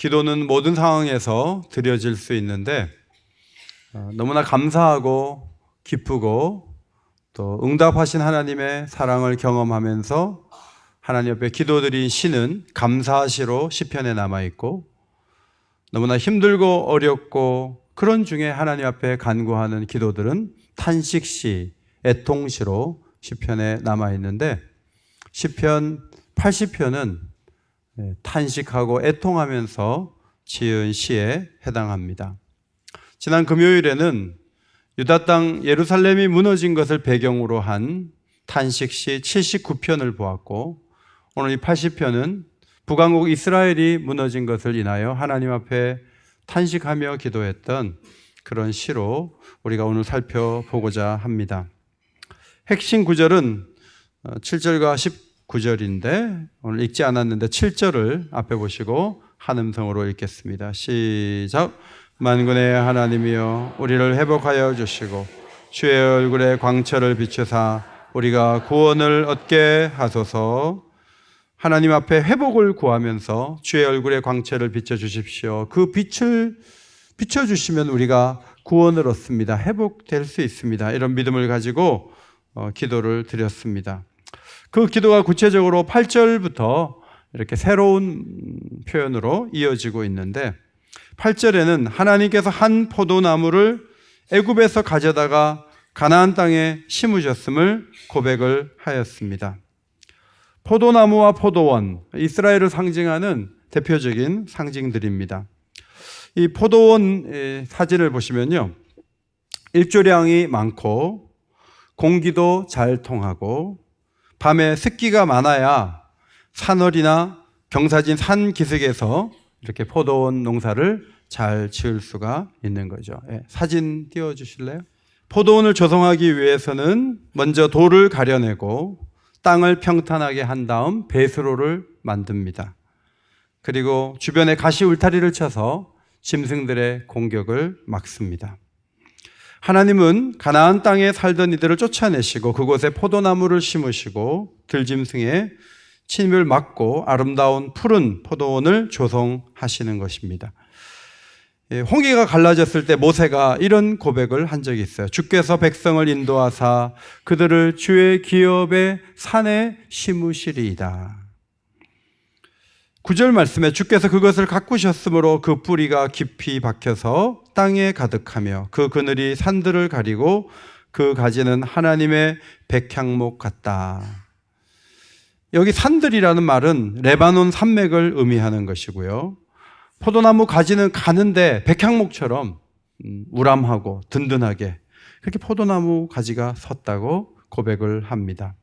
기도는 모든 상황에서 드려질 수 있는데 너무나 감사하고 기쁘고 또 응답하신 하나님의 사랑을 경험하면서 하나님 앞에 기도드린 시는 감사시로 시편에 남아있고, 너무나 힘들고 어렵고 그런 중에 하나님 앞에 간구하는 기도들은 탄식시, 애통시로 시편에 남아있는데, 시편 80편은 탄식하고 애통하면서 지은 시에 해당합니다. 지난 금요일에는 유다 땅 예루살렘이 무너진 것을 배경으로 한 탄식시 79편을 보았고, 오늘 이 80편은 북왕국 이스라엘이 무너진 것을 인하여 하나님 앞에 탄식하며 기도했던 그런 시로 우리가 오늘 살펴보고자 합니다. 핵심 구절은 7절과 19절인데 오늘 읽지 않았는데 7절을 앞에 보시고 한 음성으로 읽겠습니다. 시작. 만군의 하나님이여 우리를 회복하여 주시고 주의 얼굴에 광채를 비추사 우리가 구원을 얻게 하소서. 하나님 앞에 회복을 구하면서 주의 얼굴에 광채를 비춰주십시오. 그 빛을 비춰주시면 우리가 구원을 얻습니다. 회복될 수 있습니다. 이런 믿음을 가지고 기도를 드렸습니다. 그 기도가 구체적으로 8절부터 이렇게 새로운 표현으로 이어지고 있는데, 8절에는 하나님께서 한 포도나무를 애굽에서 가져다가 가나안 땅에 심으셨음을 고백을 하였습니다. 포도나무와 포도원, 이스라엘을 상징하는 대표적인 상징들입니다. 이 포도원 사진을 보시면요, 일조량이 많고 공기도 잘 통하고 밤에 습기가 많아야 산월이나 경사진 산 기슭에서 이렇게 포도원 농사를 잘 지을 수가 있는 거죠. 사진 띄워주실래요? 포도원을 조성하기 위해서는 먼저 돌을 가려내고 땅을 평탄하게 한 다음 배수로를 만듭니다. 그리고 주변에 가시 울타리를 쳐서 짐승들의 공격을 막습니다. 하나님은 가나안 땅에 살던 이들을 쫓아내시고 그곳에 포도나무를 심으시고 들짐승의 침입을 막고 아름다운 푸른 포도원을 조성하시는 것입니다. 홍해가 갈라졌을 때 모세가 이런 고백을 한 적이 있어요. 주께서 백성을 인도하사 그들을 주의 기업의 산에 심으시리이다. 9절 말씀에 주께서 그것을 가꾸셨으므로 그 뿌리가 깊이 박혀서 땅에 가득하며 그 그늘이 산들을 가리고 그 가지는 하나님의 백향목 같다. 여기 산들이라는 말은 레바논 산맥을 의미하는 것이고요, 포도나무 가지는 가는데 백향목처럼 우람하고 든든하게 그렇게 포도나무 가지가 섰다고 고백을 합니다.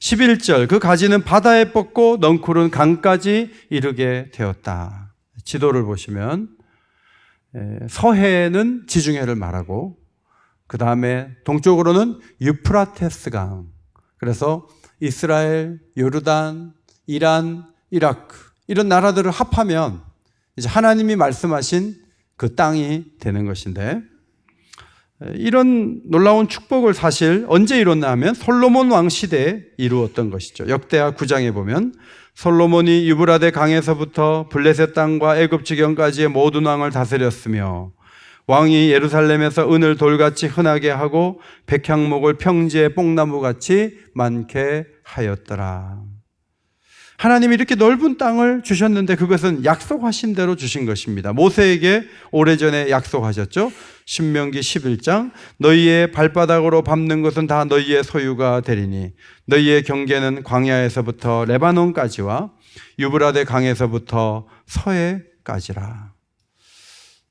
11절, 그 가지는 바다에 뻗고 넝쿨은 강까지 이르게 되었다. 지도를 보시면 서해는 지중해를 말하고 그 다음에 동쪽으로는 유프라테스 강, 그래서 이스라엘, 요르단, 이란, 이라크 이런 나라들을 합하면 이제 하나님이 말씀하신 그 땅이 되는 것인데, 이런 놀라운 축복을 사실 언제 이뤘나 하면 솔로몬 왕 시대에 이루었던 것이죠. 역대하 9장에 보면 솔로몬이 유브라데 강에서부터 블레셋 땅과 애굽 지경까지의 모든 왕을 다스렸으며 왕이 예루살렘에서 은을 돌같이 흔하게 하고 백향목을 평지의 뽕나무같이 많게 하였더라. 하나님이 이렇게 넓은 땅을 주셨는데 그것은 약속하신 대로 주신 것입니다. 모세에게 오래전에 약속하셨죠. 신명기 11장, 너희의 발바닥으로 밟는 것은 다 너희의 소유가 되리니 너희의 경계는 광야에서부터 레바논까지와 유브라데 강에서부터 서해까지라.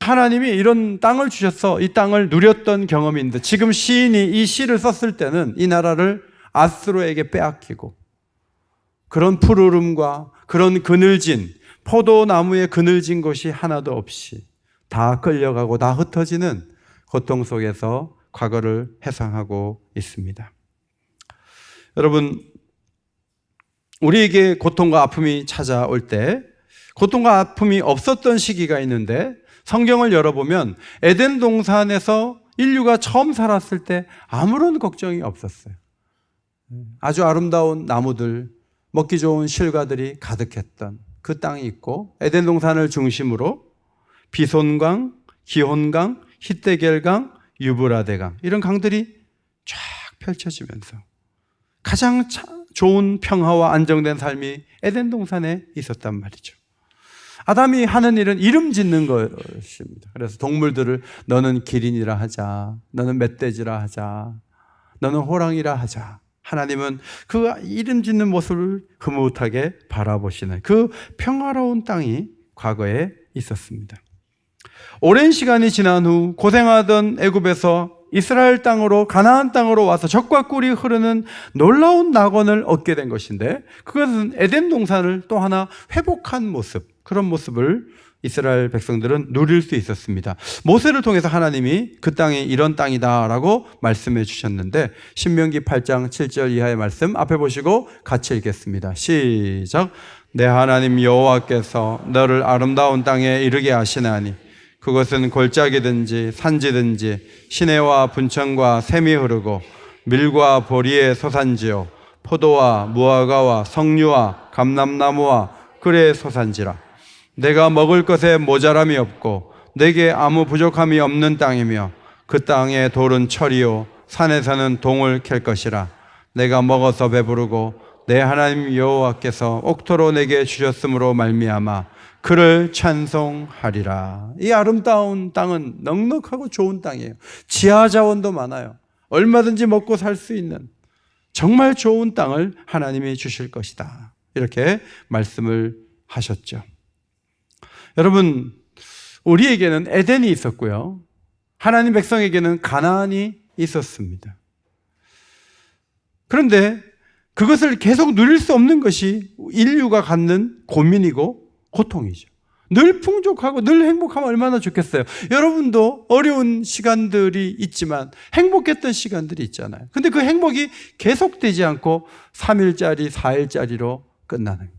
하나님이 이런 땅을 주셔서 이 땅을 누렸던 경험이 있는데, 지금 시인이 이 시를 썼을 때는 이 나라를 아수르에게 빼앗기고 그런 푸르름과 그런 그늘진 포도나무의 그늘진 곳이 하나도 없이 다 끌려가고 다 흩어지는 고통 속에서 과거를 회상하고 있습니다. 여러분, 우리에게 고통과 아픔이 찾아올 때 고통과 아픔이 없었던 시기가 있는데, 성경을 열어보면 에덴 동산에서 인류가 처음 살았을 때 아무런 걱정이 없었어요. 아주 아름다운 나무들, 먹기 좋은 실과들이 가득했던 그 땅이 있고 에덴 동산을 중심으로 비손강, 기혼강, 히데겔강, 유브라데강 이런 강들이 쫙 펼쳐지면서 가장 좋은 평화와 안정된 삶이 에덴 동산에 있었단 말이죠. 아담이 하는 일은 이름 짓는 것입니다. 그래서 동물들을 너는 기린이라 하자, 너는 멧돼지라 하자, 너는 호랑이라 하자. 하나님은 그 이름 짓는 모습을 흐뭇하게 바라보시는 그 평화로운 땅이 과거에 있었습니다. 오랜 시간이 지난 후 고생하던 애굽에서 이스라엘 땅으로 가나안 땅으로 와서 젖과 꿀이 흐르는 놀라운 낙원을 얻게 된 것인데 그것은 에덴 동산을 또 하나 회복한 모습, 그런 모습을 이스라엘 백성들은 누릴 수 있었습니다. 모세를 통해서 하나님이 그 땅이 이런 땅이다라고 말씀해 주셨는데 신명기 8장 7절 이하의 말씀 앞에 보시고 같이 읽겠습니다. 시작. 내 하나님 여호와께서 너를 아름다운 땅에 이르게 하시나니 그것은 골짜기든지 산지든지 시내와 분천과 샘이 흐르고 밀과 보리의 소산지요 포도와 무화과와 석류와 감람나무와 꿀의 소산지라. 내가 먹을 것에 모자람이 없고 내게 아무 부족함이 없는 땅이며 그 땅의 돌은 철이요 산에서는 동을 캘 것이라. 내가 먹어서 배부르고 내 하나님 여호와께서 옥토로 내게 주셨으므로 말미암아 그를 찬송하리라. 이 아름다운 땅은 넉넉하고 좋은 땅이에요. 지하 자원도 많아요. 얼마든지 먹고 살 수 있는 정말 좋은 땅을 하나님이 주실 것이다. 이렇게 말씀을 하셨죠. 여러분, 우리에게는 에덴이 있었고요. 하나님 백성에게는 가나안이 있었습니다. 그런데 그것을 계속 누릴 수 없는 것이 인류가 갖는 고민이고 고통이죠. 늘 풍족하고 늘 행복하면 얼마나 좋겠어요. 여러분도 어려운 시간들이 있지만 행복했던 시간들이 있잖아요. 근데 그 행복이 계속되지 않고 3일짜리, 4일짜리로 끝나는 거예요.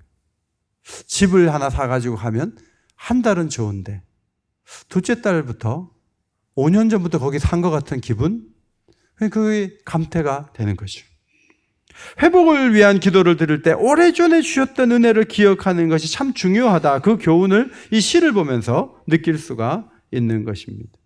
집을 하나 사가지고 가면 한 달은 좋은데 둘째 달부터 5년 전부터 거기 산 것 같은 기분? 그게 감퇴가 되는 거죠. 회복을 위한 기도를 드릴 때 오래전에 주셨던 은혜를 기억하는 것이 참 중요하다. 그 교훈을 이 시를 보면서 느낄 수가 있는 것입니다.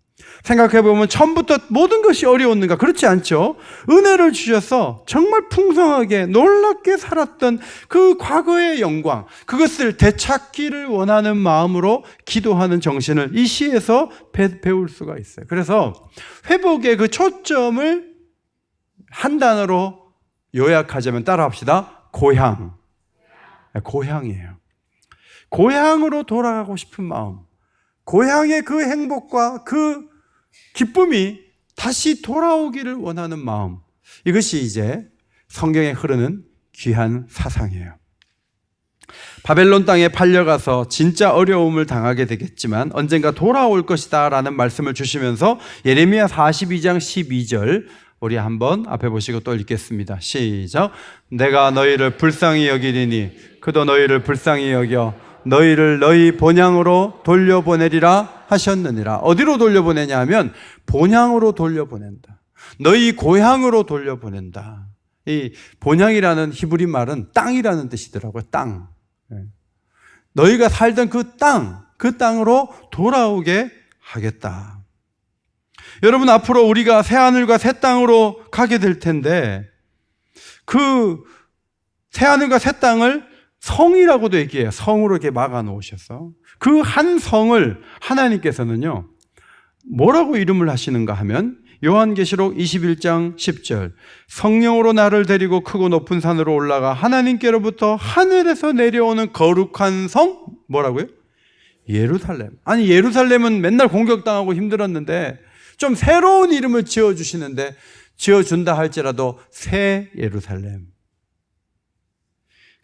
생각해보면 처음부터 모든 것이 어려웠는가? 그렇지 않죠. 은혜를 주셔서 정말 풍성하게 놀랍게 살았던 그 과거의 영광, 그것을 되찾기를 원하는 마음으로 기도하는 정신을 이 시에서 배울 수가 있어요. 그래서 회복의 그 초점을 한 단어로 요약하자면 따라합시다. 고향. 고향이에요. 고향으로 돌아가고 싶은 마음, 고향의 그 행복과 그 기쁨이 다시 돌아오기를 원하는 마음, 이것이 이제 성경에 흐르는 귀한 사상이에요. 바벨론 땅에 팔려가서 진짜 어려움을 당하게 되겠지만 언젠가 돌아올 것이다 라는 말씀을 주시면서 예레미야 42장 12절 우리 한번 앞에 보시고 또 읽겠습니다. 시작. 내가 너희를 불쌍히 여기리니 그도 너희를 불쌍히 여겨 너희를 너희 본향으로 돌려보내리라 하셨느니라. 어디로 돌려보내냐 하면 본향으로 돌려보낸다. 너희 고향으로 돌려보낸다. 이 본향이라는 히브리 말은 땅이라는 뜻이더라고요. 땅. 너희가 살던 그 땅으로 돌아오게 하겠다. 여러분, 앞으로 우리가 새하늘과 새 땅으로 가게 될 텐데 그 새하늘과 새 땅을 성이라고도 얘기해요. 성으로 이렇게 막아 놓으셔서 그 한 성을 하나님께서는요 뭐라고 이름을 하시는가 하면 요한계시록 21장 10절 성령으로 나를 데리고 크고 높은 산으로 올라가 하나님께로부터 하늘에서 내려오는 거룩한 성 뭐라고요? 예루살렘. 아니 예루살렘은 맨날 공격당하고 힘들었는데 좀 새로운 이름을 지어주시는데 지어준다 할지라도 새 예루살렘.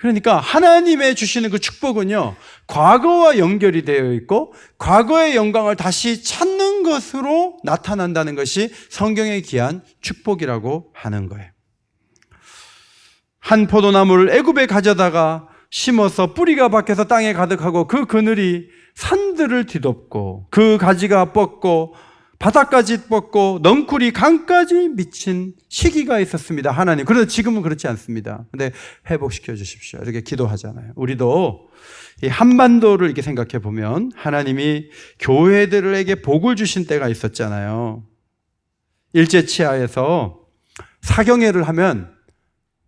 그러니까 하나님의 주시는 그 축복은요 과거와 연결이 되어 있고 과거의 영광을 다시 찾는 것으로 나타난다는 것이 성경에 기한 축복이라고 하는 거예요. 한 포도나무를 애굽에 가져다가 심어서 뿌리가 박혀서 땅에 가득하고 그 그늘이 산들을 뒤덮고 그 가지가 뻗고 바다까지 뻗고 넝쿨이 강까지 미친 시기가 있었습니다. 하나님. 그런데 지금은 그렇지 않습니다. 근데 회복시켜 주십시오. 이렇게 기도하잖아요. 우리도 이 한반도를 이렇게 생각해 보면 하나님이 교회들에게 복을 주신 때가 있었잖아요. 일제치하에서 사경회를 하면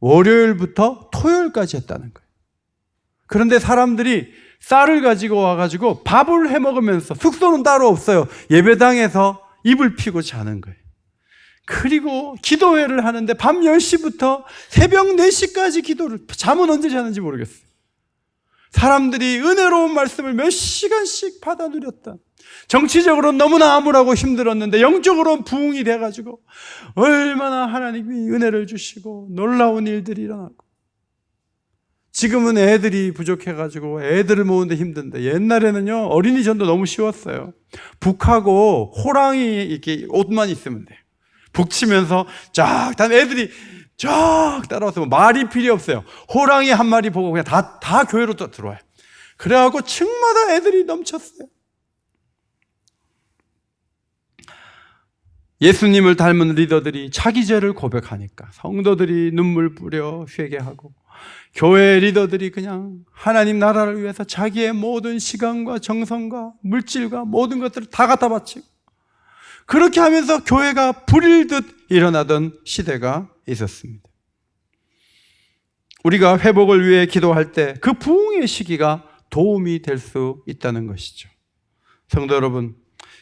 월요일부터 토요일까지 했다는 거예요. 그런데 사람들이 쌀을 가지고 와가지고 밥을 해 먹으면서, 숙소는 따로 없어요. 예배당에서 이불 피고 자는 거예요. 그리고 기도회를 하는데 밤 10시부터 새벽 4시까지 기도를, 잠은 언제 자는지 모르겠어요. 사람들이 은혜로운 말씀을 몇 시간씩 받아 누렸다. 정치적으로 너무나 암울하고 힘들었는데 영적으로는 부흥이 돼가지고 얼마나 하나님이 은혜를 주시고 놀라운 일들이 일어나고, 지금은 애들이 부족해가지고 애들을 모으는데 힘든데 옛날에는요 어린이 전도 너무 쉬웠어요. 북하고 호랑이 이렇게 옷만 있으면 돼요. 북치면서 쫙, 다음에 애들이 쫙 따라와서 말이 필요 없어요. 호랑이 한 마리 보고 그냥 다 교회로 또 들어와요. 그래갖고 층마다 애들이 넘쳤어요. 예수님을 닮은 리더들이 자기 죄를 고백하니까 성도들이 눈물 뿌려 회개하고, 교회 리더들이 그냥 하나님 나라를 위해서 자기의 모든 시간과 정성과 물질과 모든 것들을 다 갖다 바치고, 그렇게 하면서 교회가 불일듯 일어나던 시대가 있었습니다. 우리가 회복을 위해 기도할 때 그 부흥의 시기가 도움이 될 수 있다는 것이죠. 성도 여러분,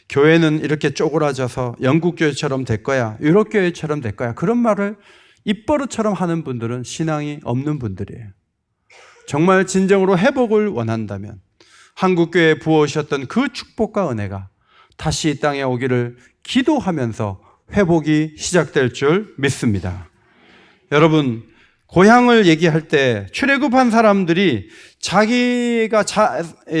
교회는 이렇게 쪼그라져서 영국교회처럼 될 거야, 유럽교회처럼 될 거야, 그런 말을 입버릇처럼 하는 분들은 신앙이 없는 분들이에요. 정말 진정으로 회복을 원한다면 한국교회에 부어오셨던 그 축복과 은혜가 다시 이 땅에 오기를 기도하면서 회복이 시작될 줄 믿습니다. 여러분, 고향을 얘기할 때 출애굽한 사람들이 자기가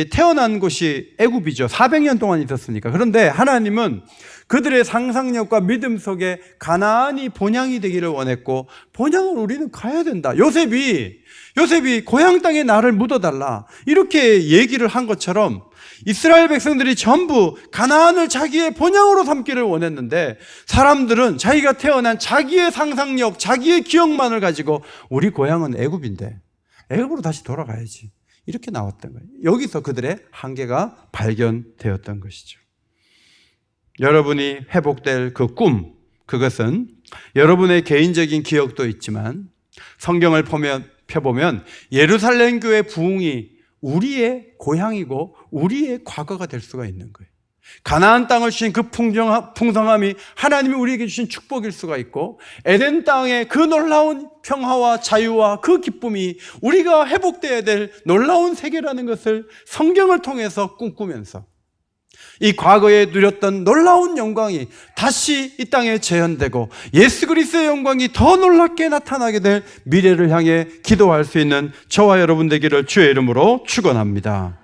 태어난 곳이 애굽이죠. 400년 동안 있었으니까. 그런데 하나님은 그들의 상상력과 믿음 속에 가나안이 본향이 되기를 원했고, 본향을 우리는 가야 된다. 요셉이 고향 땅에 나를 묻어달라, 이렇게 얘기를 한 것처럼 이스라엘 백성들이 전부 가나안을 자기의 본향으로 삼기를 원했는데, 사람들은 자기가 태어난 자기의 상상력, 자기의 기억만을 가지고 우리 고향은 애굽인데 애굽으로 다시 돌아가야지, 이렇게 나왔던 거예요. 여기서 그들의 한계가 발견되었던 것이죠. 여러분이 회복될 그 꿈, 그것은 여러분의 개인적인 기억도 있지만 성경을 펴보면 예루살렘 교회 부흥이 우리의 고향이고 우리의 과거가 될 수가 있는 거예요. 가나안 땅을 주신 그 풍성함이 하나님이 우리에게 주신 축복일 수가 있고, 에덴 땅의 그 놀라운 평화와 자유와 그 기쁨이 우리가 회복되어야 될 놀라운 세계라는 것을 성경을 통해서 꿈꾸면서 이 과거에 누렸던 놀라운 영광이 다시 이 땅에 재현되고 예수 그리스도의 영광이 더 놀랍게 나타나게 될 미래를 향해 기도할 수 있는 저와 여러분 되기를 주의 이름으로 축원합니다.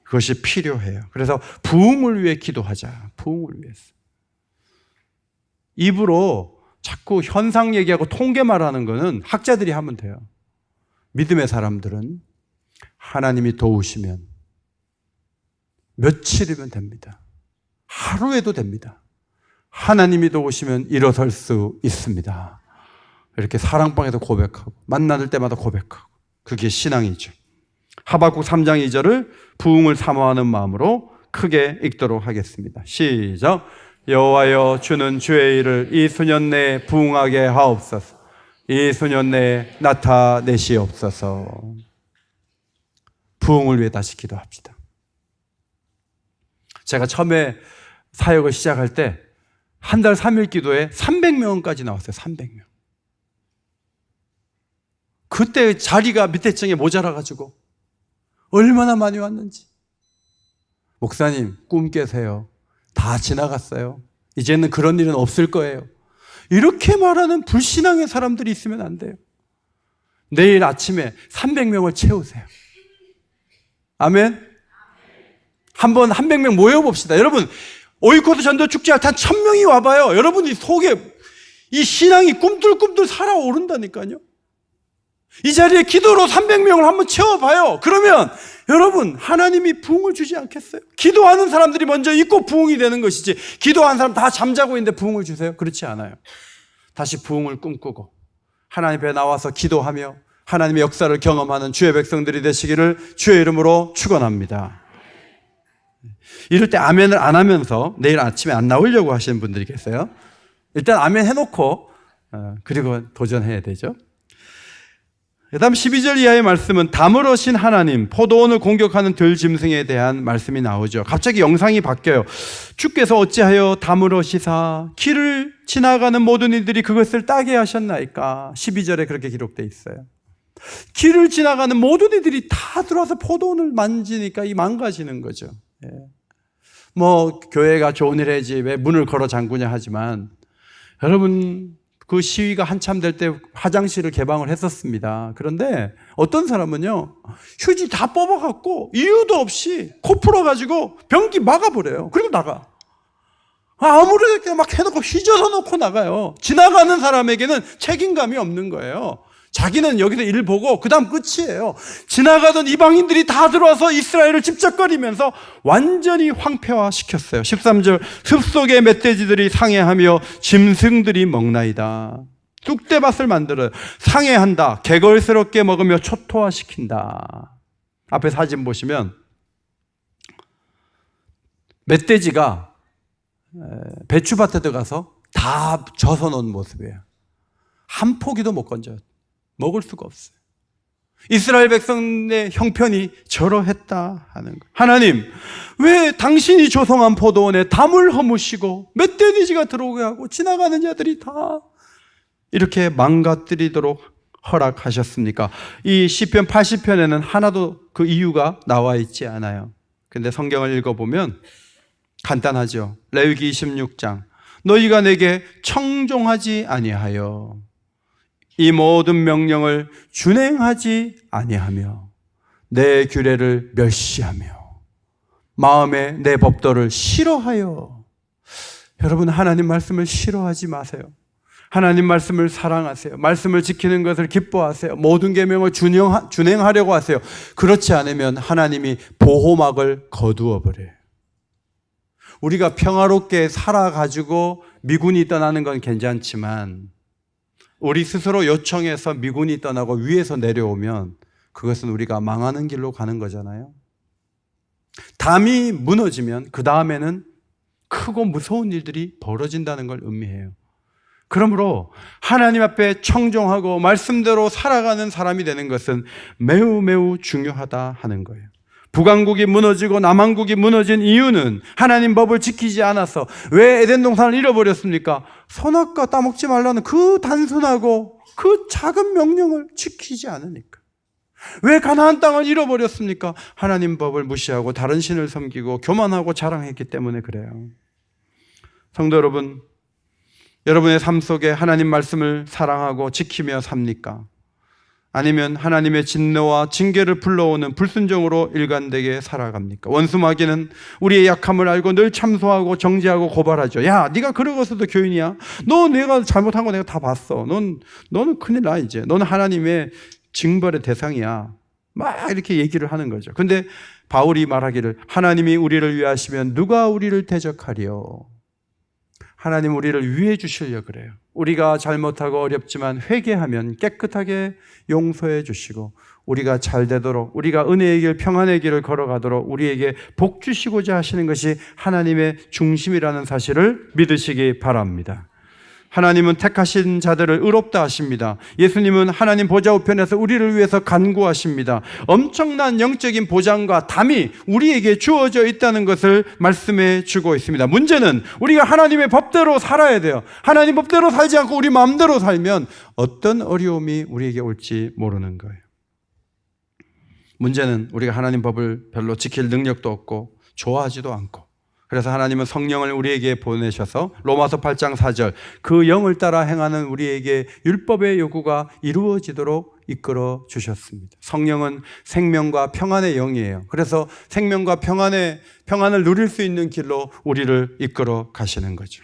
그것이 필요해요. 그래서 부흥을 위해 기도하자. 부흥을 위해서. 입으로 자꾸 현상 얘기하고 통계 말하는 거는 학자들이 하면 돼요. 믿음의 사람들은 하나님이 도우시면 며칠이면 됩니다. 하루에도 됩니다. 하나님이 도우시면 일어설 수 있습니다. 이렇게 사랑방에서 고백하고 만날 때마다 고백하고, 그게 신앙이죠. 하박국 3장 2절을 부흥을 사모하는 마음으로 크게 읽도록 하겠습니다. 시작. 여호와여, 주는 주의 일을 이 수년 내에 부흥하게 하옵소서. 이 수년 내에 나타내시옵소서. 부흥을 위해 다시 기도합시다. 제가 처음에 사역을 시작할 때 한 달 3일 기도에 300명까지 나왔어요. 300명. 그때 자리가 밑에 층에 모자라가지고 얼마나 많이 왔는지. 목사님, 꿈 깨세요. 다 지나갔어요. 이제는 그런 일은 없을 거예요. 이렇게 말하는 불신앙의 사람들이 있으면 안 돼요. 내일 아침에 300명을 채우세요. 아멘. 한번 100명 모여봅시다. 여러분, 오이코스 전도 축제할 때 한 1000명이 와봐요. 여러분이 속에 이 신앙이 꿈틀꿈틀 살아오른다니까요. 이 자리에 기도로 300명을 한번 채워봐요. 그러면 여러분, 하나님이 부흥을 주지 않겠어요? 기도하는 사람들이 먼저 있고 부흥이 되는 것이지, 기도하는 사람 다 잠자고 있는데 부흥을 주세요? 그렇지 않아요. 다시 부흥을 꿈꾸고 하나님 앞에 나와서 기도하며 하나님의 역사를 경험하는 주의 백성들이 되시기를 주의 이름으로 축원합니다. 이럴 때 아멘을 안 하면서 내일 아침에 안 나오려고 하시는 분들이 계세요. 일단 아멘 해놓고 그리고 도전해야 되죠. 그 다음 12절 이하의 말씀은 담을 어신 하나님, 포도원을 공격하는 들짐승에 대한 말씀이 나오죠. 갑자기 영상이 바뀌어요. 주께서 어찌하여 담을 어시사 길을 지나가는 모든 이들이 그것을 따게 하셨나이까. 12절에 그렇게 기록되어 있어요. 길을 지나가는 모든 이들이 다 들어와서 포도원을 만지니까 이 망가지는 거죠. 예. 뭐 교회가 좋은 일 해야지 왜 문을 걸어 잠그냐 하지만, 여러분, 그 시위가 한참 될 때 화장실을 개방을 했었습니다. 그런데 어떤 사람은요, 휴지 다 뽑아갖고 이유도 없이 코 풀어가지고 변기 막아버려요. 그리고 나가. 아무렇게 막 해놓고 휘저어 놓고 나가요. 지나가는 사람에게는 책임감이 없는 거예요. 자기는 여기서 일 보고 그 다음 끝이에요. 지나가던 이방인들이 다 들어와서 이스라엘을 집적거리면서 완전히 황폐화시켰어요. 13절, 숲속의 멧돼지들이 상해하며 짐승들이 먹나이다. 쑥대밭을 만들어요. 상해한다, 개걸스럽게 먹으며 초토화시킨다. 앞에 사진 보시면 멧돼지가 배추밭에 들어가서 다 젖어 놓은 모습이에요. 한 포기도 못 건져요. 먹을 수가 없어요. 이스라엘 백성의 형편이 저러했다 하는 거예요. 하나님, 왜 당신이 조성한 포도원에 담을 허무시고 멧돼지가 들어오게 하고 지나가는 자들이 다 이렇게 망가뜨리도록 허락하셨습니까? 이 시편 80편에는 하나도 그 이유가 나와 있지 않아요. 근데 성경을 읽어보면 간단하죠. 레위기 26장, 너희가 내게 청종하지 아니하여 이 모든 명령을 준행하지 아니하며 내 규례를 멸시하며 마음에 내 법도를 싫어하여. 여러분, 하나님 말씀을 싫어하지 마세요. 하나님 말씀을 사랑하세요. 말씀을 지키는 것을 기뻐하세요. 모든 계명을 준행하려고 하세요. 그렇지 않으면 하나님이 보호막을 거두어 버려요. 우리가 평화롭게 살아가지고 미군이 떠나는 건 괜찮지만 우리 스스로 요청해서 미군이 떠나고 위에서 내려오면 그것은 우리가 망하는 길로 가는 거잖아요. 담이 무너지면 그 다음에는 크고 무서운 일들이 벌어진다는 걸 의미해요. 그러므로 하나님 앞에 청종하고 말씀대로 살아가는 사람이 되는 것은 매우 매우 중요하다 하는 거예요. 북왕국이 무너지고 남왕국이 무너진 이유는 하나님 법을 지키지 않아서. 왜 에덴 동산을 잃어버렸습니까? 선악과 따먹지 말라는 그 단순하고 그 작은 명령을 지키지 않으니까. 왜 가나안 땅을 잃어버렸습니까? 하나님 법을 무시하고 다른 신을 섬기고 교만하고 자랑했기 때문에 그래요. 성도 여러분, 여러분의 삶 속에 하나님 말씀을 사랑하고 지키며 삽니까? 아니면 하나님의 진노와 징계를 불러오는 불순종으로 일관되게 살아갑니까? 원수마귀는 우리의 약함을 알고 늘 참소하고 정죄하고 고발하죠. 야, 네가 그러고서도 교인이야? 너 내가 잘못한 거 내가 다 봤어. 너는 큰일 나 이제. 너는 하나님의 징벌의 대상이야. 막 이렇게 얘기를 하는 거죠. 근데 바울이 말하기를 하나님이 우리를 위하시면 누가 우리를 대적하리요? 하나님 우리를 위해 주시려고 그래요. 우리가 잘못하고 어렵지만 회개하면 깨끗하게 용서해 주시고 우리가 잘 되도록, 우리가 은혜의 길, 평안의 길을 걸어가도록 우리에게 복 주시고자 하시는 것이 하나님의 중심이라는 사실을 믿으시기 바랍니다. 하나님은 택하신 자들을 의롭다 하십니다. 예수님은 하나님 보좌 우편에서 우리를 위해서 간구하십니다. 엄청난 영적인 보장과 담이 우리에게 주어져 있다는 것을 말씀해 주고 있습니다. 문제는 우리가 하나님의 법대로 살아야 돼요. 하나님 법대로 살지 않고 우리 마음대로 살면 어떤 어려움이 우리에게 올지 모르는 거예요. 문제는 우리가 하나님 법을 별로 지킬 능력도 없고 좋아하지도 않고, 그래서 하나님은 성령을 우리에게 보내셔서 로마서 8장 4절 그 영을 따라 행하는 우리에게 율법의 요구가 이루어지도록 이끌어 주셨습니다. 성령은 생명과 평안의 영이에요. 그래서 생명과 평안을 누릴 수 있는 길로 우리를 이끌어 가시는 거죠.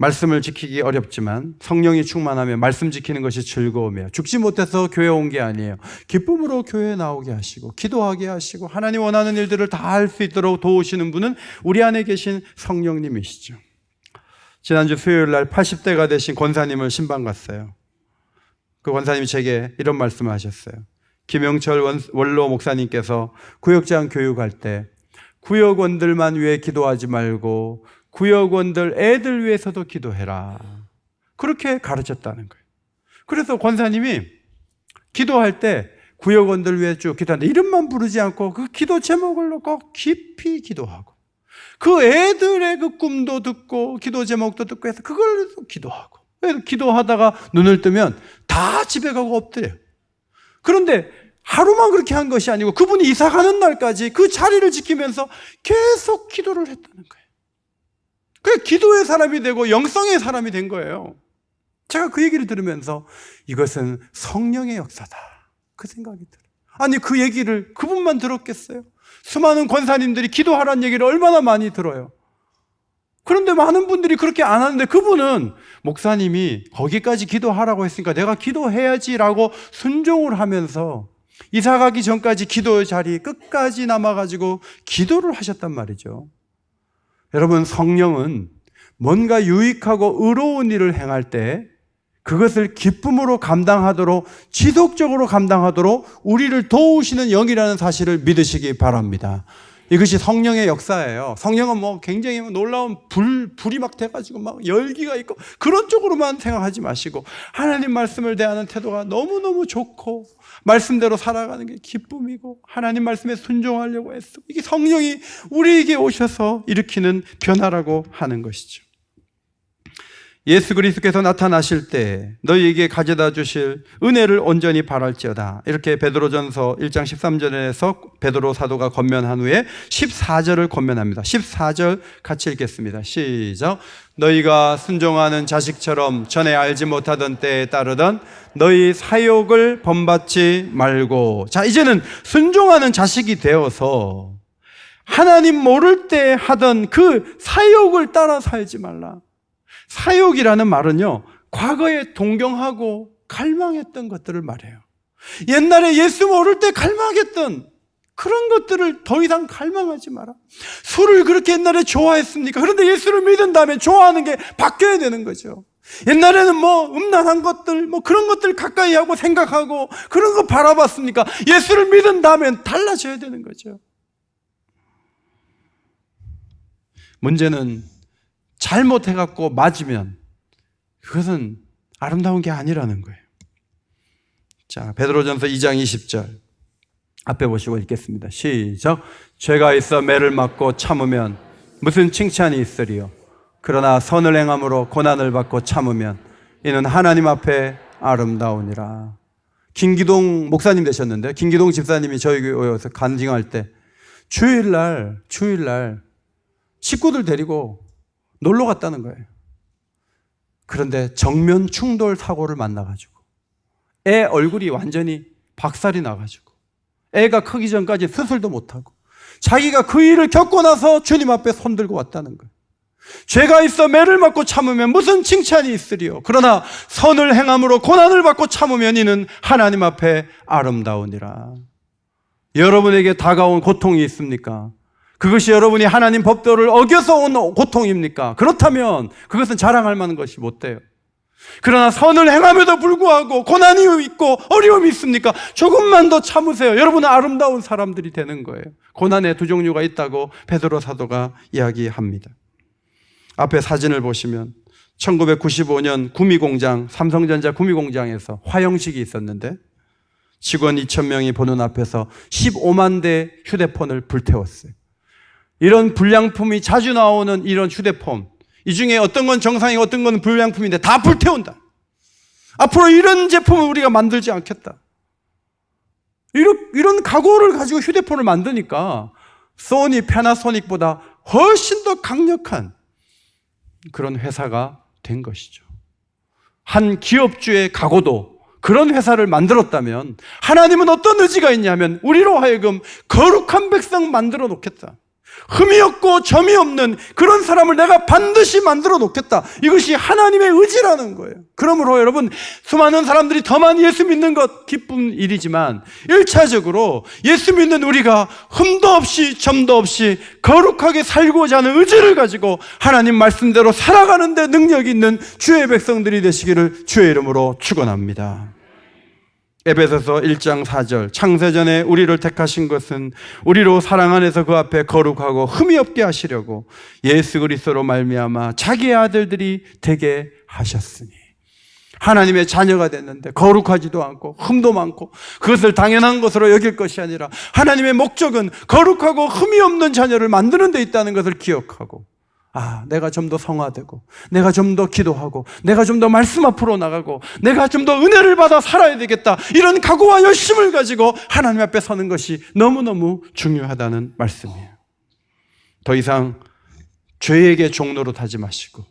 말씀을 지키기 어렵지만 성령이 충만하면 말씀 지키는 것이 즐거움이에요. 죽지 못해서 교회 온 게 아니에요. 기쁨으로 교회에 나오게 하시고 기도하게 하시고 하나님 원하는 일들을 다 할 수 있도록 도우시는 분은 우리 안에 계신 성령님이시죠. 지난주 수요일 날 80대가 되신 권사님을 신방 갔어요. 그 권사님이 제게 이런 말씀을 하셨어요. 김영철 원로 목사님께서 구역장 교육할 때 구역원들만 위해 기도하지 말고 구역원들 애들 위해서도 기도해라. 그렇게 가르쳤다는 거예요. 그래서 권사님이 기도할 때 구역원들 위해 쭉 기도하는데 이름만 부르지 않고 그 기도 제목을 놓고 깊이 기도하고 그 애들의 그 꿈도 듣고 기도 제목도 듣고 해서 그걸 기도하고 기도하다가 눈을 뜨면 다 집에 가고 엎드려요. 그런데 하루만 그렇게 한 것이 아니고 그분이 이사 가는 날까지 그 자리를 지키면서 계속 기도를 했다는 거예요. 그게 기도의 사람이 되고 영성의 사람이 된 거예요. 제가 그 얘기를 들으면서 이것은 성령의 역사다. 그 생각이 들어요. 아니 그 얘기를 그분만 들었겠어요? 수많은 권사님들이 기도하라는 얘기를 얼마나 많이 들어요. 그런데 많은 분들이 그렇게 안 하는데 그분은 목사님이 거기까지 기도하라고 했으니까 내가 기도해야지라고 순종을 하면서 이사 가기 전까지 기도의 자리 끝까지 남아가지고 기도를 하셨단 말이죠. 여러분 성령은 뭔가 유익하고 의로운 일을 행할 때 그것을 기쁨으로 감당하도록 지속적으로 감당하도록 우리를 도우시는 영이라는 사실을 믿으시기 바랍니다. 이것이 성령의 역사예요. 성령은 뭐 굉장히 놀라운 불이 막 돼가지고 막 열기가 있고 그런 쪽으로만 생각하지 마시고 하나님 말씀을 대하는 태도가 너무너무 좋고 말씀대로 살아가는 게 기쁨이고 하나님 말씀에 순종하려고 했어. 이게 성령이 우리에게 오셔서 일으키는 변화라고 하는 것이죠. 예수 그리스도께서 나타나실 때 너희에게 가져다 주실 은혜를 온전히 바랄지어다. 이렇게 베드로전서 1장 13절에서 베드로 사도가 권면한 후에 14절을 권면합니다. 14절 같이 읽겠습니다. 시작. 너희가 순종하는 자식처럼 전에 알지 못하던 때에 따르던 너희 사욕을 본받지 말고. 자, 이제는 순종하는 자식이 되어서 하나님 모를 때 하던 그 사욕을 따라 살지 말라. 사욕이라는 말은요, 과거에 동경하고 갈망했던 것들을 말해요. 옛날에 예수 모를 때 갈망했던 그런 것들을 더 이상 갈망하지 마라. 술을 그렇게 옛날에 좋아했습니까? 그런데 예수를 믿은 다음에 좋아하는 게 바뀌어야 되는 거죠. 옛날에는 뭐 음란한 것들, 뭐 그런 것들 가까이 하고 생각하고 그런 거 바라봤습니까? 예수를 믿은 다음엔 달라져야 되는 거죠. 문제는 잘못해갖고 맞으면 그것은 아름다운 게 아니라는 거예요. 자, 베드로전서 2장 20절 앞에 보시고 읽겠습니다. 시작. 죄가 있어 매를 맞고 참으면 무슨 칭찬이 있으리요. 그러나 선을 행함으로 고난을 받고 참으면 이는 하나님 앞에 아름다우니라. 김기동 목사님 되셨는데 김기동 집사님이 저희 교회에서 간증할 때 주일날 식구들 데리고 놀러 갔다는 거예요. 그런데 정면 충돌 사고를 만나가지고 애 얼굴이 완전히 박살이 나가지고 애가 크기 전까지 수술도 못하고 자기가 그 일을 겪고 나서 주님 앞에 손 들고 왔다는 거예요. 죄가 있어 매를 맞고 참으면 무슨 칭찬이 있으리요. 그러나 선을 행함으로 고난을 받고 참으면 이는 하나님 앞에 아름다우니라. 여러분에게 다가온 고통이 있습니까? 그것이 여러분이 하나님 법도를 어겨서 온 고통입니까? 그렇다면 그것은 자랑할 만한 것이 못 돼요. 그러나 선을 행함에도 불구하고 고난이 있고 어려움이 있습니까? 조금만 더 참으세요. 여러분은 아름다운 사람들이 되는 거예요. 고난의 두 종류가 있다고 베드로 사도가 이야기합니다. 앞에 사진을 보시면 1995년 구미공장, 삼성전자 구미공장에서 화형식이 있었는데 직원 2,000명이 보는 앞에서 15만 대 휴대폰을 불태웠어요. 이런 불량품이 자주 나오는 이런 휴대폰, 이 중에 어떤 건 정상이고 어떤 건 불량품인데 다 불태운다. 앞으로 이런 제품을 우리가 만들지 않겠다. 이런 각오를 가지고 휴대폰을 만드니까 소니, 패나소닉보다 훨씬 더 강력한 그런 회사가 된 것이죠. 한 기업주의 각오도 그런 회사를 만들었다면 하나님은 어떤 의지가 있냐면 우리로 하여금 거룩한 백성 만들어 놓겠다. 흠이 없고 점이 없는 그런 사람을 내가 반드시 만들어 놓겠다. 이것이 하나님의 의지라는 거예요. 그러므로 여러분, 수많은 사람들이 더 많이 예수 믿는 것 기쁜 일이지만 1차적으로 예수 믿는 우리가 흠도 없이 점도 없이 거룩하게 살고자 하는 의지를 가지고 하나님 말씀대로 살아가는 데 능력이 있는 주의 백성들이 되시기를 주의 이름으로 축원합니다. 에베소서 1장 4절, 창세전에 우리를 택하신 것은 우리로 사랑 안에서 그 앞에 거룩하고 흠이 없게 하시려고 예수 그리스도로 말미암아 자기의 아들들이 되게 하셨으니. 하나님의 자녀가 됐는데 거룩하지도 않고 흠도 많고 그것을 당연한 것으로 여길 것이 아니라 하나님의 목적은 거룩하고 흠이 없는 자녀를 만드는 데 있다는 것을 기억하고, 내가 좀 더 성화되고, 내가 좀 더 기도하고, 내가 좀 더 말씀 앞으로 나가고, 내가 좀 더 은혜를 받아 살아야 되겠다. 이런 각오와 열심을 가지고 하나님 앞에 서는 것이 너무너무 중요하다는 말씀이에요. 더 이상 죄에게 종노릇 하지 마시고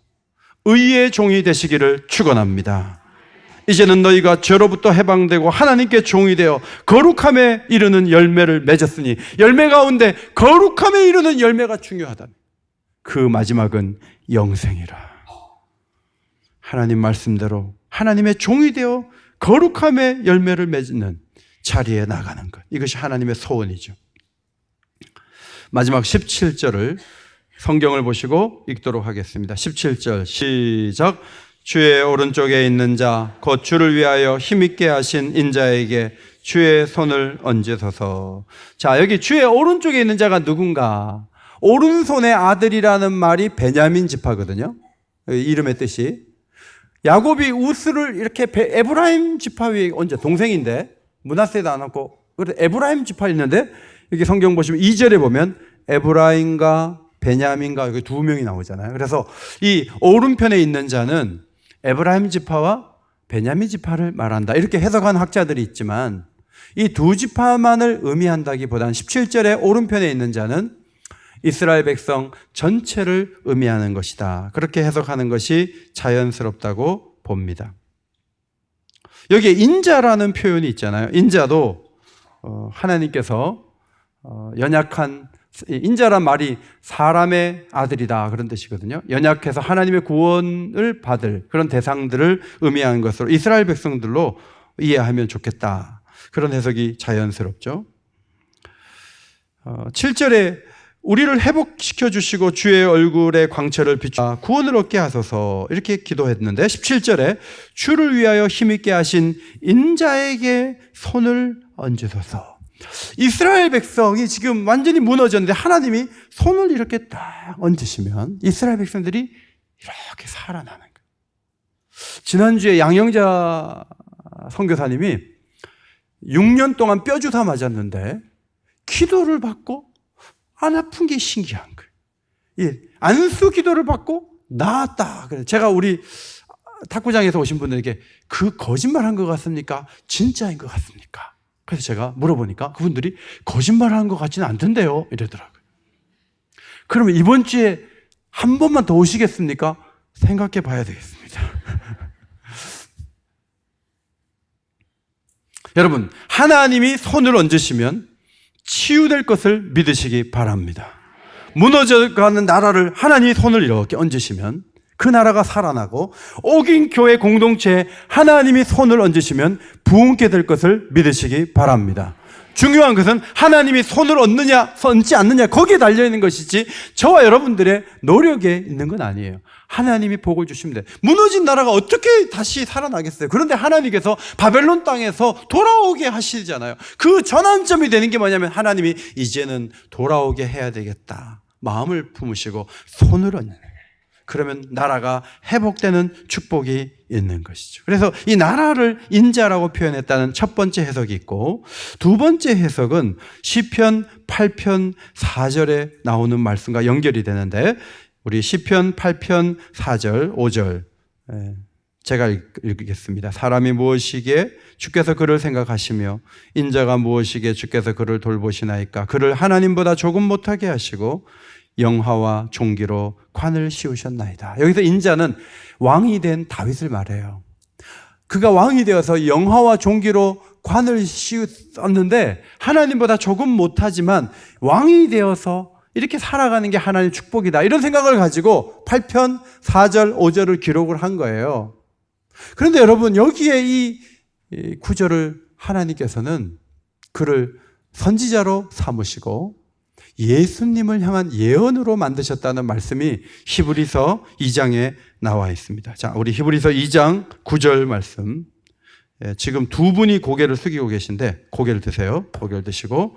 의의 종이 되시기를 축원합니다. 이제는 너희가 죄로부터 해방되고 하나님께 종이 되어 거룩함에 이르는 열매를 맺었으니, 열매 가운데 거룩함에 이르는 열매가 중요하다는, 그 마지막은 영생이라. 하나님 말씀대로 하나님의 종이 되어 거룩함의 열매를 맺는 자리에 나가는 것, 이것이 하나님의 소원이죠. 마지막 17절을 성경을 보시고 읽도록 하겠습니다. 17절 시작. 주의 오른쪽에 있는 자 곧 주를 위하여 힘있게 하신 인자에게 주의 손을 얹으소서. 자, 여기 주의 오른쪽에 있는 자가 누군가? 오른손의 아들이라는 말이 베냐민 지파거든요. 이름의 뜻이. 야곱이 우스를 이렇게 에브라임 지파 위에 얹어. 동생인데 므낫세도 안 왔고, 그래 에브라임 지파 있는데 여기 성경 보시면 2절에 보면 에브라임과 베냐민과 여기 두 명이 나오잖아요. 그래서 이 오른편에 있는 자는 에브라임 지파와 베냐민 지파를 말한다, 이렇게 해석한 학자들이 있지만, 이 두 지파만을 의미한다기보다는 17절에 오른편에 있는 자는 이스라엘 백성 전체를 의미하는 것이다, 그렇게 해석하는 것이 자연스럽다고 봅니다. 여기에 인자라는 표현이 있잖아요. 인자도 하나님께서 연약한, 인자란 말이 사람의 아들이다 그런 뜻이거든요. 연약해서 하나님의 구원을 받을 그런 대상들을 의미하는 것으로 이스라엘 백성들로 이해하면 좋겠다, 그런 해석이 자연스럽죠. 7절에 우리를 회복시켜 주시고 주의 얼굴의 광채를 비추어 구원을 얻게 하소서, 이렇게 기도했는데 17절에 주를 위하여 힘있게 하신 인자에게 손을 얹으소서. 이스라엘 백성이 지금 완전히 무너졌는데 하나님이 손을 이렇게 딱 얹으시면 이스라엘 백성들이 이렇게 살아나는 거예요. 지난주에 양영자 선교사님이 6년 동안 뼈주사 맞았는데 기도를 받고 안 아픈 게 신기한 거예요. 안수 기도를 받고 나았다. 제가 우리 탁구장에서 오신 분들에게 그 거짓말한 것 같습니까? 진짜인 것 같습니까? 그래서 제가 물어보니까 그분들이 거짓말한 것 같지는 않던데요, 이러더라고요. 그러면 이번 주에 한 번만 더 오시겠습니까? 생각해 봐야 되겠습니다. 여러분, 하나님이 손을 얹으시면 치유될 것을 믿으시기 바랍니다. 무너져가는 나라를 하나님이 손을 이렇게 얹으시면 그 나라가 살아나고, 옥인 교회 공동체에 하나님이 손을 얹으시면 부흥케 될 것을 믿으시기 바랍니다. 중요한 것은 하나님이 손을 얹느냐 얹지 않느냐, 거기에 달려있는 것이지 저와 여러분들의 노력에 있는 건 아니에요. 하나님이 복을 주시면 돼요. 무너진 나라가 어떻게 다시 살아나겠어요? 그런데 하나님께서 바벨론 땅에서 돌아오게 하시잖아요. 그 전환점이 되는 게 뭐냐면 하나님이 이제는 돌아오게 해야 되겠다, 마음을 품으시고 손을 얹는, 그러면 나라가 회복되는 축복이 있는 것이죠. 그래서 이 나라를 인자라고 표현했다는 첫 번째 해석이 있고, 두 번째 해석은 시편 8편 4절에 나오는 말씀과 연결이 되는데, 우리 시편 8편 4절 5절 제가 읽겠습니다. 사람이 무엇이기에 주께서 그를 생각하시며 인자가 무엇이기에 주께서 그를 돌보시나이까. 그를 하나님보다 조금 못하게 하시고 영화와 종기로 관을 씌우셨나이다. 여기서 인자는 왕이 된 다윗을 말해요. 그가 왕이 되어서 영화와 종기로 관을 씌웠는데 하나님보다 조금 못하지만 왕이 되어서 이렇게 살아가는 게 하나님의 축복이다. 이런 생각을 가지고 8편 4절 5절을 기록을 한 거예요. 그런데 여러분, 여기에 이 구절을 하나님께서는 그를 선지자로 삼으시고 예수님을 향한 예언으로 만드셨다는 말씀이 히브리서 2장에 나와 있습니다. 자, 우리 히브리서 2장 9절 말씀. 지금 두 분이 고개를 숙이고 계신데 고개를 드세요. 고개를 드시고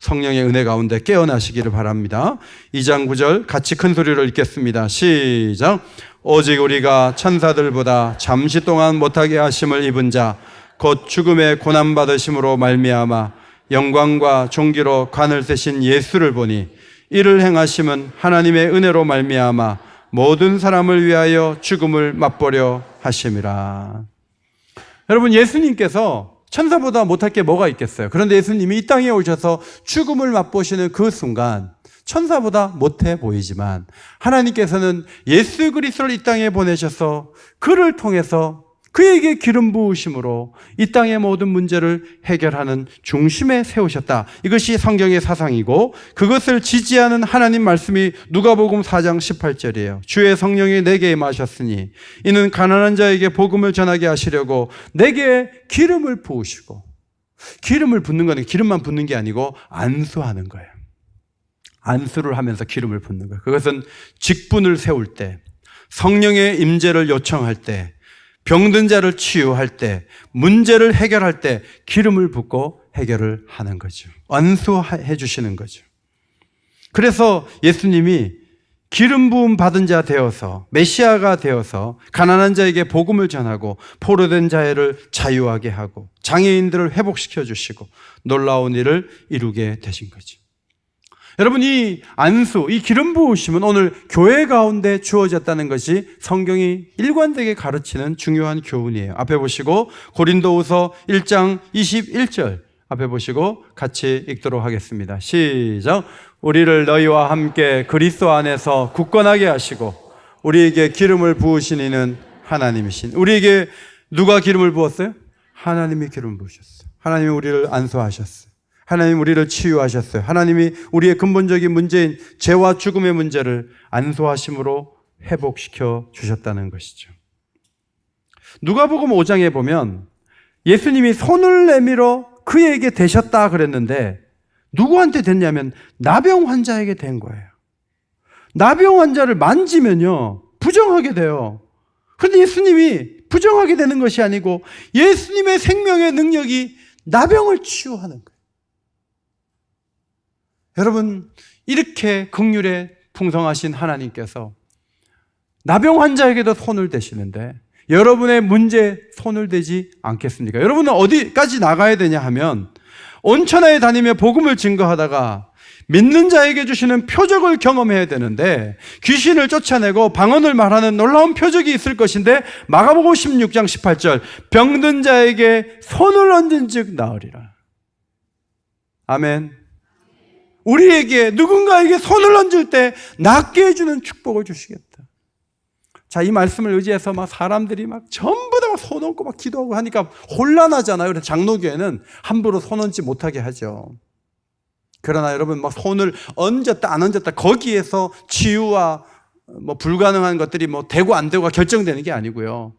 성령의 은혜 가운데 깨어나시기를 바랍니다. 2장 9절 같이 큰 소리로 읽겠습니다. 시작. 오직 우리가 천사들보다 잠시 동안 못하게 하심을 입은 자 곧 죽음의 고난받으심으로 말미암아 영광과 존귀로 관을 세신 예수를 보니 이를 행하심은 하나님의 은혜로 말미암아 모든 사람을 위하여 죽음을 맛보려 하심이라. 여러분, 예수님께서 천사보다 못할 게 뭐가 있겠어요? 그런데 예수님이 이 땅에 오셔서 죽음을 맛보시는 그 순간 천사보다 못해 보이지만 하나님께서는 예수 그리스도를 이 땅에 보내셔서 그를 통해서 그에게 기름 부으심으로 이 땅의 모든 문제를 해결하는 중심에 세우셨다. 이것이 성경의 사상이고 그것을 지지하는 하나님 말씀이 누가복음 4장 18절이에요. 주의 성령이 내게 임하셨으니 이는 가난한 자에게 복음을 전하게 하시려고 내게 기름을 부으시고, 기름을 붓는 거는 기름만 붓는 게 아니고 안수하는 거예요. 안수를 하면서 기름을 붓는 거예요. 그것은 직분을 세울 때, 성령의 임재를 요청할 때, 병든 자를 치유할 때, 문제를 해결할 때 기름을 붓고 해결을 하는 거죠. 안수해 주시는 거죠. 그래서 예수님이 기름 부음 받은 자 되어서 메시아가 되어서 가난한 자에게 복음을 전하고 포로된 자를 자유하게 하고 장애인들을 회복시켜 주시고 놀라운 일을 이루게 되신 거죠. 여러분, 이 안수, 이 기름 부으심은 오늘 교회 가운데 주어졌다는 것이 성경이 일관되게 가르치는 중요한 교훈이에요. 앞에 보시고 고린도후서 1장 21절 앞에 보시고 같이 읽도록 하겠습니다. 시작. 우리를 너희와 함께 그리스도 안에서 굳건하게 하시고 우리에게 기름을 부으신 이는 하나님이신. 우리에게 누가 기름을 부었어요? 하나님이 기름을 부으셨어요. 하나님이 우리를 안수하셨어요. 하나님 우리를 치유하셨어요. 하나님이 우리의 근본적인 문제인 죄와 죽음의 문제를 안수하심으로 회복시켜 주셨다는 것이죠. 누가복음 5장에 보면 예수님이 손을 내밀어 그에게 대셨다 그랬는데 누구한테 됐냐면 나병 환자에게 된 거예요. 나병 환자를 만지면요 부정하게 돼요. 그런데 예수님이 부정하게 되는 것이 아니고 예수님의 생명의 능력이 나병을 치유하는 거예요. 여러분, 이렇게 긍휼에 풍성하신 하나님께서 나병 환자에게도 손을 대시는데 여러분의 문제에 손을 대지 않겠습니까? 여러분은 어디까지 나가야 되냐 하면 온천하에 다니며 복음을 증거하다가 믿는 자에게 주시는 표적을 경험해야 되는데 귀신을 쫓아내고 방언을 말하는 놀라운 표적이 있을 것인데 마가복음 16장 18절 병든 자에게 손을 얹은 즉 나으리라. 아멘. 우리에게 누군가에게 손을 얹을 때 낫게 해주는 축복을 주시겠다. 자, 이 말씀을 의지해서 막 사람들이 막 전부 다 손 얹고 막 기도하고 하니까 혼란하잖아요. 그래서 장로교회는 함부로 손 얹지 못하게 하죠. 그러나 여러분, 막 손을 얹었다 안 얹었다 거기에서 치유와 뭐 불가능한 것들이 뭐 되고 안 되고가 결정되는 게 아니고요.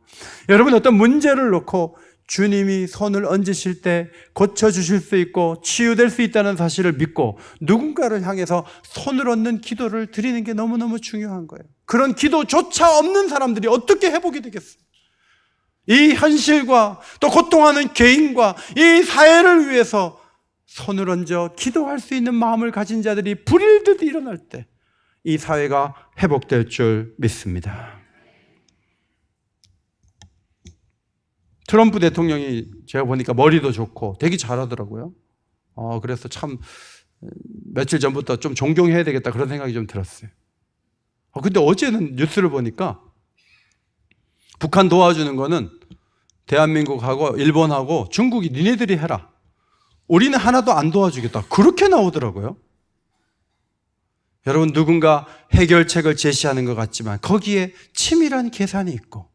여러분, 어떤 문제를 놓고 주님이 손을 얹으실 때 고쳐주실 수 있고 치유될 수 있다는 사실을 믿고 누군가를 향해서 손을 얹는 기도를 드리는 게 너무너무 중요한 거예요. 그런 기도조차 없는 사람들이 어떻게 회복이 되겠어요? 이 현실과 또 고통하는 개인과 이 사회를 위해서 손을 얹어 기도할 수 있는 마음을 가진 자들이 불일듯 일어날 때 이 사회가 회복될 줄 믿습니다. 트럼프 대통령이 제가 보니까 머리도 좋고 되게 잘하더라고요. 그래서 참 며칠 전부터 좀 존경해야 되겠다 그런 생각이 좀 들었어요. 근데 어제는 뉴스를 보니까 북한 도와주는 거는 대한민국하고 일본하고 중국이 니네들이 해라. 우리는 하나도 안 도와주겠다. 그렇게 나오더라고요. 여러분, 누군가 해결책을 제시하는 것 같지만 거기에 치밀한 계산이 있고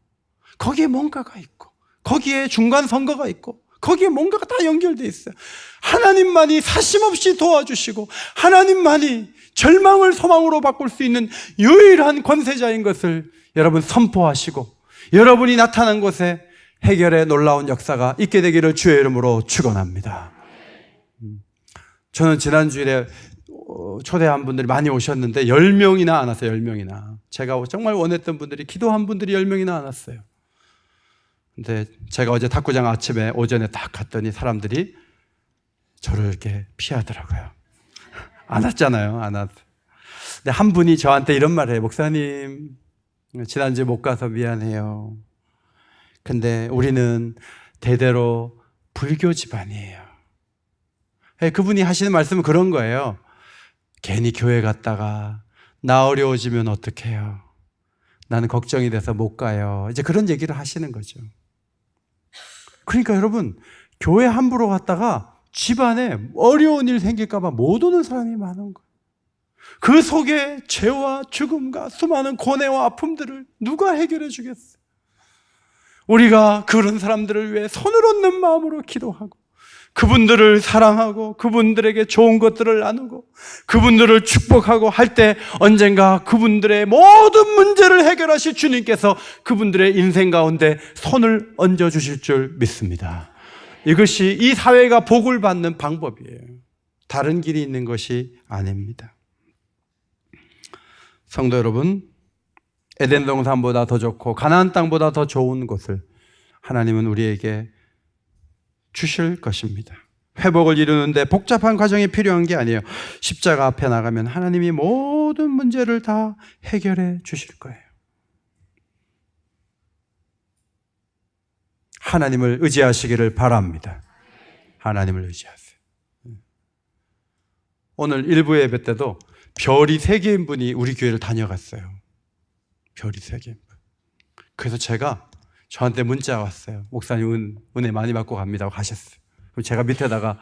거기에 뭔가가 있고 거기에 중간 선거가 있고 거기에 뭔가가 다 연결되어 있어요. 하나님만이 사심없이 도와주시고 하나님만이 절망을 소망으로 바꿀 수 있는 유일한 권세자인 것을 여러분 선포하시고 여러분이 나타난 곳에 해결의 놀라운 역사가 있게 되기를 주의 이름으로 축원합니다. 저는 지난 주일에 초대한 분들이 많이 오셨는데 10명이나 안 왔어요. 10명이나. 제가 정말 원했던 분들이, 기도한 분들이 10명이나 안 왔어요. 근데 제가 어제 탁구장 아침에 오전에 딱 갔더니 사람들이 저를 이렇게 피하더라고요. 안 왔잖아요. 안 왔어요. 근데 한 분이 저한테 이런 말을 해요. 목사님, 지난주에 못 가서 미안해요. 근데 우리는 대대로 불교 집안이에요. 그분이 하시는 말씀은 그런 거예요. 괜히 교회 갔다가 나 어려워지면 어떡해요? 나는 걱정이 돼서 못 가요. 이제 그런 얘기를 하시는 거죠. 그러니까 여러분, 교회 함부로 갔다가 집안에 어려운 일 생길까 봐 못 오는 사람이 많은 거예요. 그 속에 죄와 죽음과 수많은 고뇌와 아픔들을 누가 해결해 주겠어요? 우리가 그런 사람들을 위해 손을 얹는 마음으로 기도하고 그분들을 사랑하고 그분들에게 좋은 것들을 나누고 그분들을 축복하고 할 때 언젠가 그분들의 모든 문제를 해결하실 주님께서 그분들의 인생 가운데 손을 얹어 주실 줄 믿습니다. 이것이 이 사회가 복을 받는 방법이에요. 다른 길이 있는 것이 아닙니다. 성도 여러분, 에덴 동산보다 더 좋고 가나안 땅보다 더 좋은 곳을 하나님은 우리에게 주실 것입니다. 회복을 이루는데 복잡한 과정이 필요한 게 아니에요. 십자가 앞에 나가면 하나님이 모든 문제를 다 해결해 주실 거예요. 하나님을 의지하시기를 바랍니다. 하나님을 의지하세요. 오늘 일부 예배 때도 별이 3개인 분이 우리 교회를 다녀갔어요. 별이 3개인 분. 그래서 제가 저한테 문자가 왔어요. 목사님 은혜 많이 받고 갑니다 하고 가셨어요. 그럼 제가 밑에다가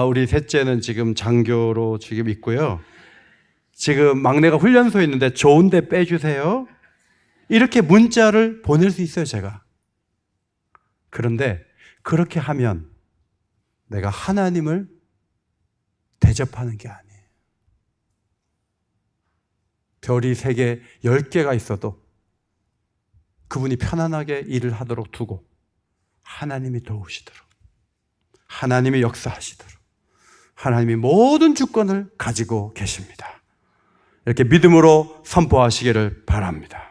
우리 셋째는 지금 장교로 지금 있고요. 지금 막내가 훈련소에 있는데 좋은 데 빼주세요. 이렇게 문자를 보낼 수 있어요, 제가. 그런데 그렇게 하면 내가 하나님을 대접하는 게 아니에요. 별이 3개, 10개가 있어도 그분이 편안하게 일을 하도록 두고 하나님이 도우시도록, 하나님이 역사하시도록 하나님이 모든 주권을 가지고 계십니다. 이렇게 믿음으로 선포하시기를 바랍니다.